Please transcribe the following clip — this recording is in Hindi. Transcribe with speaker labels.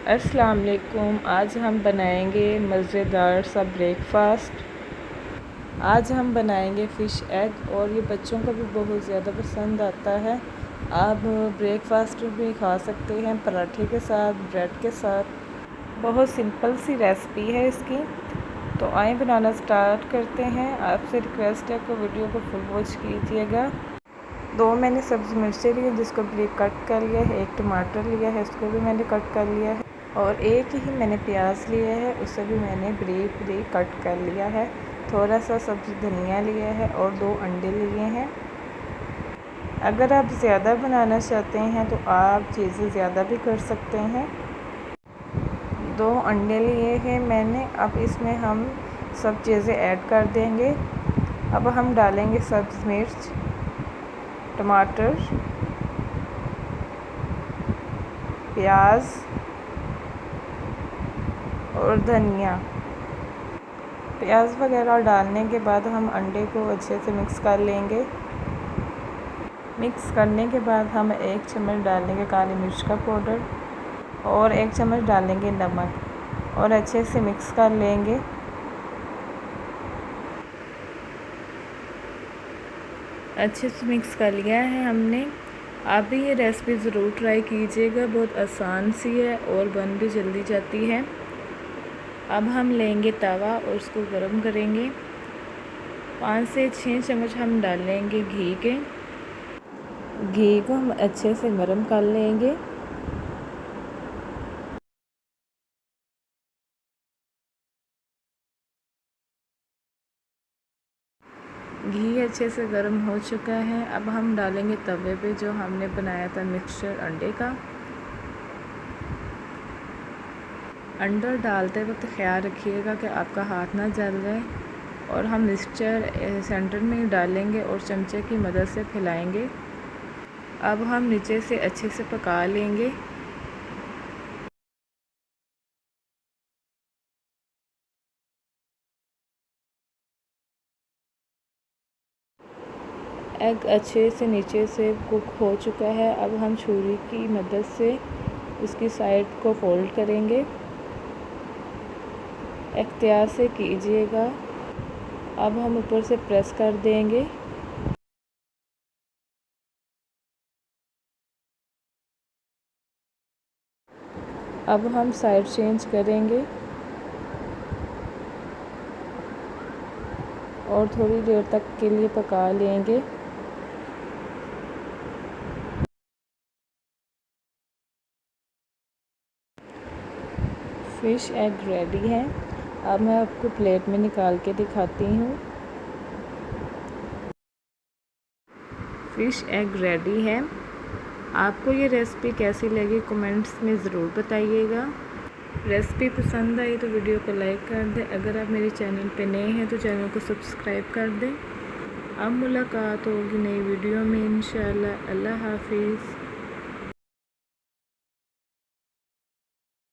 Speaker 1: अस्सलाम वालेकुम। आज हम बनाएंगे मज़ेदार सा ब्रेकफ़ास्ट। आज हम बनाएंगे फ़िश एग और ये बच्चों को भी बहुत ज़्यादा पसंद आता है। आप ब्रेकफ़ास्ट भी खा सकते हैं, पराठे के साथ, ब्रेड के साथ। बहुत सिंपल सी रेसिपी है इसकी। तो आए बनाना स्टार्ट करते हैं। आपसे रिक्वेस्ट है कि वीडियो को फुल वॉच कीजिएगा। 2 मैंने सब्ज़ी मिर्चें ली जिसको ब्रीक कट कर लिया है, 1 टमाटर लिया है उसको भी मैंने कट कर लिया है और 1 ही मैंने प्याज लिया है उसे भी मैंने ब्रीक कट कर लिया है। थोड़ा सा सब्ज़ी धनिया लिया है और 2 अंडे लिए हैं। अगर आप ज़्यादा बनाना चाहते हैं तो आप चीज़ें ज़्यादा भी कर सकते हैं। 2 अंडे लिए हैं मैंने। अब इसमें हम सब चीज़ें ऐड कर देंगे। अब हम डालेंगे सब्ज़ मिर्च, टमाटर, प्याज और धनिया। प्याज वगैरह डालने के बाद हम अंडे को अच्छे से मिक्स कर लेंगे। मिक्स करने के बाद हम 1 चम्मच डालेंगे काली मिर्च का पाउडर और 1 चम्मच डालेंगे नमक और अच्छे से मिक्स कर लेंगे। अच्छे से मिक्स कर लिया है हमने। आप भी ये रेसिपी ज़रूर ट्राई कीजिएगा, बहुत आसान सी है और बन भी जल्दी जाती है। अब हम लेंगे तवा और उसको गरम करेंगे। 5 से 6 चम्मच हम डालेंगे घी के। घी को हम अच्छे से गरम कर लेंगे। घी अच्छे से गर्म हो चुका है। अब हम डालेंगे तवे पे जो हमने बनाया था मिक्सचर अंडे का। अंडा डालते वक्त ख्याल रखिएगा कि आपका हाथ ना जल जाए और हम मिक्सचर सेंटर में डालेंगे और चमचे की मदद से फैलाएंगे। अब हम नीचे से अच्छे से पका लेंगे। एग अच्छे से नीचे से कुक हो चुका है। अब हम छुरी की मदद से उसकी साइड को फोल्ड करेंगे। एहतियात से कीजिएगा। अब हम ऊपर से प्रेस कर देंगे। अब हम साइड चेंज करेंगे और थोड़ी देर तक के लिए पका लेंगे। फ़िश एग रेडी है। अब मैं आपको प्लेट में निकाल के दिखाती हूँ। फ़िश एग रेडी है। आपको ये रेसिपी कैसी लगी कमेंट्स में ज़रूर बताइएगा। रेसिपी पसंद आई तो वीडियो को लाइक कर दें। अगर आप मेरे चैनल पे नए हैं तो चैनल को सब्सक्राइब कर दें। अब मुलाकात होगी नई वीडियो में इंशाल्लाह। अल्लाह हाफिज़।